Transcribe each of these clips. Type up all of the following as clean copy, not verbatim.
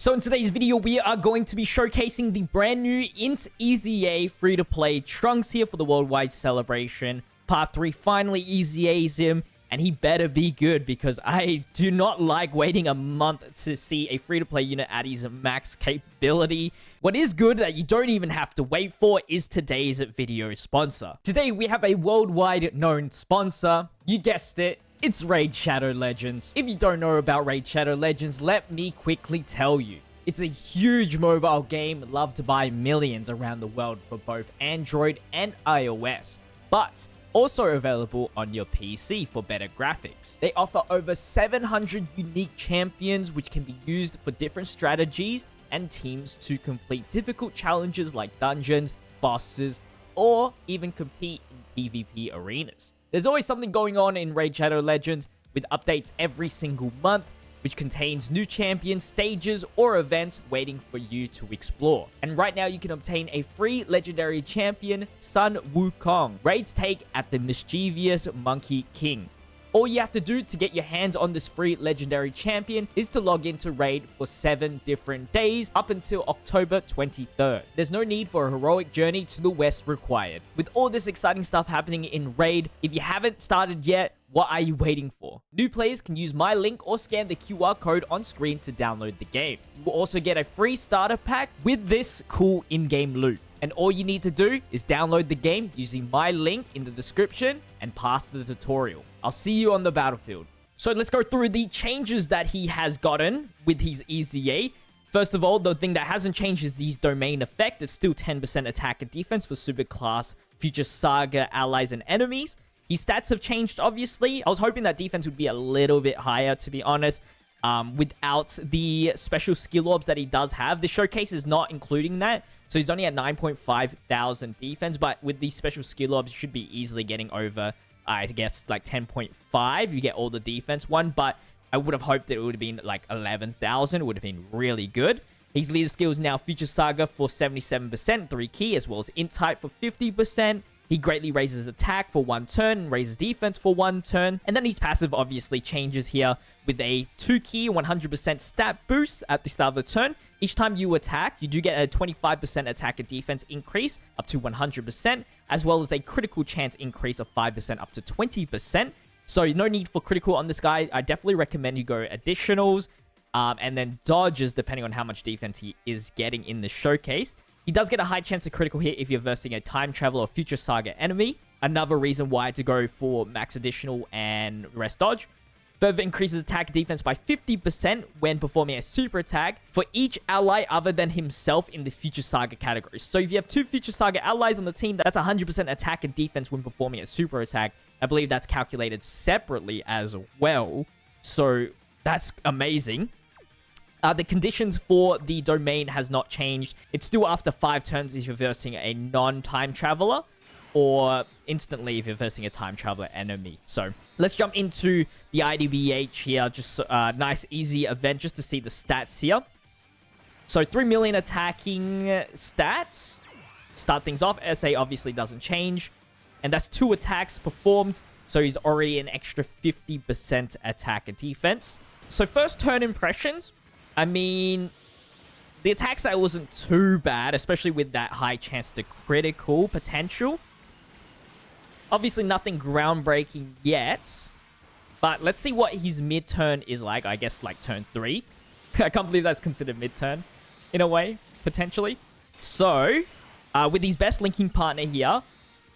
So in today's video, we are going to be showcasing the brand new EZA free-to-play Trunks here for the worldwide celebration. Part 3 finally EZA's him, and he better be good because I do not like waiting a month to see a free-to-play unit at his max capability. What is good that you don't even have to wait for is today's video sponsor. Today we have a worldwide known sponsor. You guessed it. It's Raid Shadow Legends. If you don't know about Raid Shadow Legends, let me quickly tell you. It's a huge mobile game loved by millions around the world for both Android and iOS, but also available on your PC for better graphics. They offer over 700 unique champions which can be used for different strategies and teams to complete difficult challenges like dungeons, bosses, or even compete in PvP arenas. There's always something going on in Raid Shadow Legends with updates every single month, which contains new champions, stages, or events waiting for you to explore. And right now you can obtain a free legendary champion, Sun Wukong. Raids take at the mischievous Monkey King. All you have to do to get your hands on this free legendary champion is to log into Raid for 7 different days up until October 23rd. There's no need for a heroic journey to the west required. With all this exciting stuff happening in Raid, if you haven't started yet, what are you waiting for? New players can use my link or scan the QR code on screen to download the game. You will also get a free starter pack with this cool in-game loot. And all you need to do is download the game using my link in the description and pass the tutorial. I'll see you on the battlefield. So let's go through the changes that he has gotten with his EZA. First of all, the thing that hasn't changed is his domain effect. It's still 10% attack and defense for superclass, future saga, allies, and enemies. His stats have changed, obviously. I was hoping that defense would be a little bit higher, to be honest. Without the special skill orbs that he does have. The showcase is not including that. So he's only at 9.5 thousand defense. But with these special skill orbs, you should be easily getting over, I guess, like 10.5. You get all the defense one. But I would have hoped that it would have been like 11,000. It would have been really good. His leader skills now Future Saga for 77%, 3 key, as well as Int type for 50%. He greatly raises attack for 1 turn and raises defense for 1 turn. And then his passive obviously changes here with a 2 key, 100% stat boost at the start of the turn. Each time you attack, you do get a 25% attack and defense increase up to 100%, as well as a critical chance increase of 5% up to 20%. So no need for critical on this guy. I definitely recommend you go additionals and then dodges depending on how much defense he is getting in the showcase. He does get a high chance of critical hit if you're versing a time travel or future saga enemy. Another reason why to go for max additional and rest dodge. Further increases attack defense by 50% when performing a super attack for each ally other than himself in the future saga category. So if you have 2 future saga allies on the team, that's 100% attack and defense when performing a super attack. I believe that's calculated separately as well. So that's amazing. The conditions for the domain has not changed. It's still after 5 turns if you're versing a non-time traveler, or instantly if you're versing a time traveler enemy. So let's jump into the IDBH here. Just a nice, easy event just to see the stats here. So 3 million attacking stats. Start things off. SA obviously doesn't change. And that's 2 attacks performed. So he's already an extra 50% attack and defense. So first turn impressions. I mean, the attack stat wasn't too bad, especially with that high chance to critical potential. Obviously, nothing groundbreaking yet. But let's see what his mid-turn is like. I guess like turn 3. I can't believe that's considered mid-turn, in a way, potentially. So, with his best linking partner here,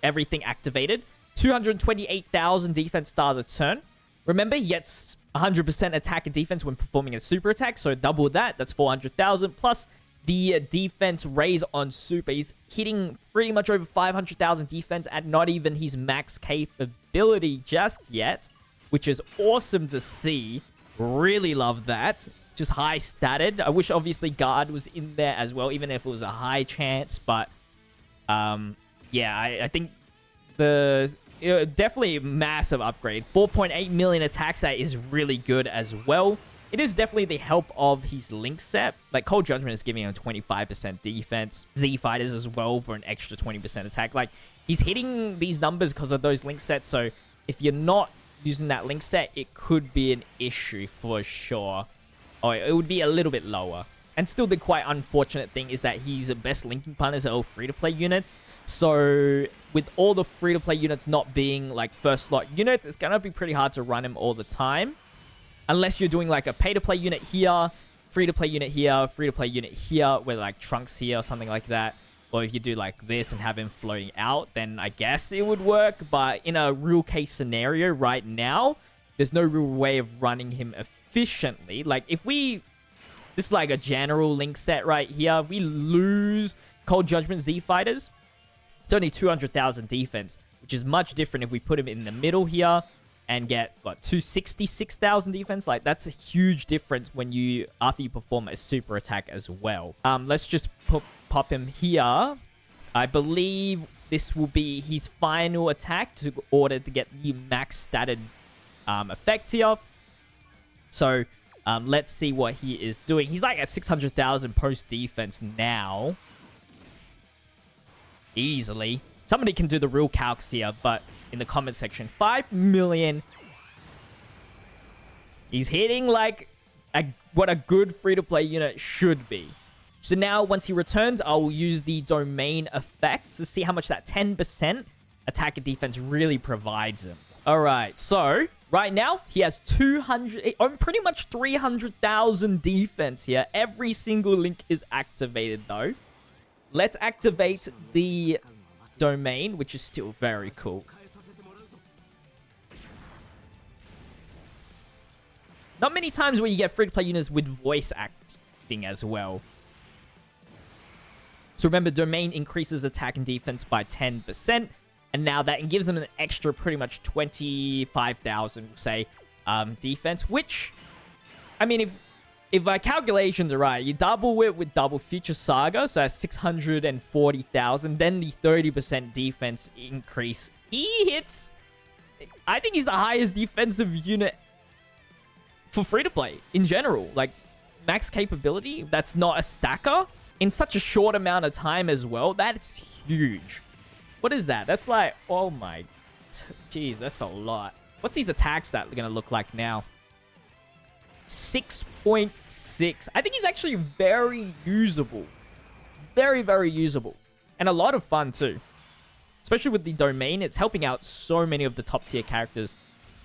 everything activated. 228,000 defense start of the turn. Remember, he gets 100% attack and defense when performing a super attack, so double that. That's 400,000 plus the defense raise on super. He's hitting pretty much over 500,000 defense at not even his max capability just yet, which is awesome to see. Really love that. Just high statted. I wish obviously guard was in there as well, even if it was a high chance. But yeah, I think definitely a massive upgrade. 4.8 million attack stat is really good as well. It is definitely the help of his link set. Like, Cold Judgment is giving him 25% defense. Z Fighters as well for an extra 20% attack. Like, he's hitting these numbers because of those link sets. So, if you're not using that link set, it could be an issue for sure. Or it would be a little bit lower. And still the quite unfortunate thing is that his best linking partners are all free-to-play units. So with all the free-to-play units not being like first slot units, it's going to be pretty hard to run him all the time. Unless you're doing like a pay-to-play unit here, free-to-play unit here, free-to-play unit here, with like Trunks here or something like that. Or if you do like this and have him floating out, then I guess it would work. But in a real case scenario right now, there's no real way of running him efficiently. Like if we... This is like a general link set right here. If we lose Cold Judgment Z Fighters, it's only 200,000 defense, which is much different if we put him in the middle here and get, what, 266,000 defense? Like, that's a huge difference when you, after you perform a super attack as well. Let's just pop him here. I believe this will be his final attack in order to get the max statted effect here. So... let's see what he is doing. He's like at 600,000 post defense now. Easily. Somebody can do the real calcs here, but in the comment section, 5 million. He's hitting like what a good free-to-play unit should be. So now, once he returns, I will use the domain effect to see how much that 10% attack and defense really provides him. All right, so right now he has 200, pretty much 300,000 defense here. Every single link is activated though. Let's activate the domain, which is still very cool. Not many times where you get free-to-play units with voice acting as well. So remember, domain increases attack and defense by 10%. And now that gives them an extra pretty much 25,000, say, defense. Which, I mean, if my calculations are right, you double it with double Future Saga, so that's 640,000. Then the 30% defense increase. He hits... I think he's the highest defensive unit for free-to-play in general. Like, max capability, that's not a stacker. In such a short amount of time as well, that's huge. What is that? That's like, oh my... Jeez, that's a lot. What's these attack stats going to look like now? 6.6. I think he's actually very usable. Very, very usable. And a lot of fun too. Especially with the domain, it's helping out so many of the top tier characters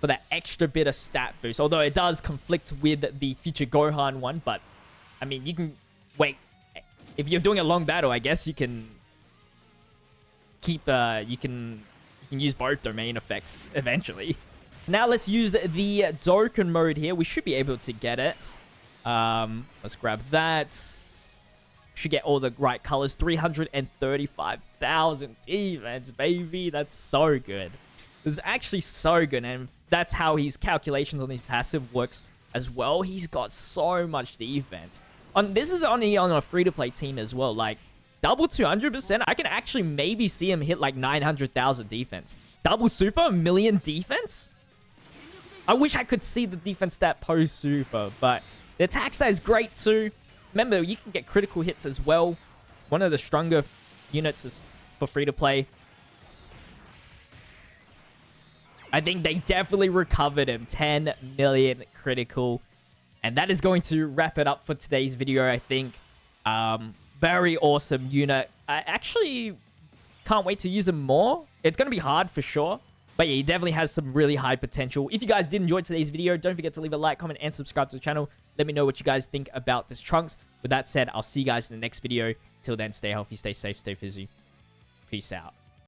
for that extra bit of stat boost. Although it does conflict with the Future Gohan one. But, I mean, you can... Wait. If you're doing a long battle, I guess you can... keep you can use both domain effects eventually. Now let's use the Dokkan mode here. We should be able to get it. Let's grab that. Should get all the right colors. 335,000 defense, baby. That's so good. This is actually so good, and that's how his calculations on his passive works as well. He's got so much defense. This is only on a free-to-play team as well. Like, double 200%, I can actually maybe see him hit like 900,000 defense. Double super, 1 million defense? I wish I could see the defense stat post-super, but the attack stat is great too. Remember, you can get critical hits as well. One of the stronger units is for free-to-play. I think they definitely recovered him. 10 million critical. And that is going to wrap it up for today's video, I think. Very awesome unit. I actually can't wait to use him more. It's going to be hard for sure. But yeah, he definitely has some really high potential. If you guys did enjoy today's video, don't forget to leave a like, comment, and subscribe to the channel. Let me know what you guys think about this Trunks. With that said, I'll see you guys in the next video. Till then, stay healthy, stay safe, stay fizzy. Peace out.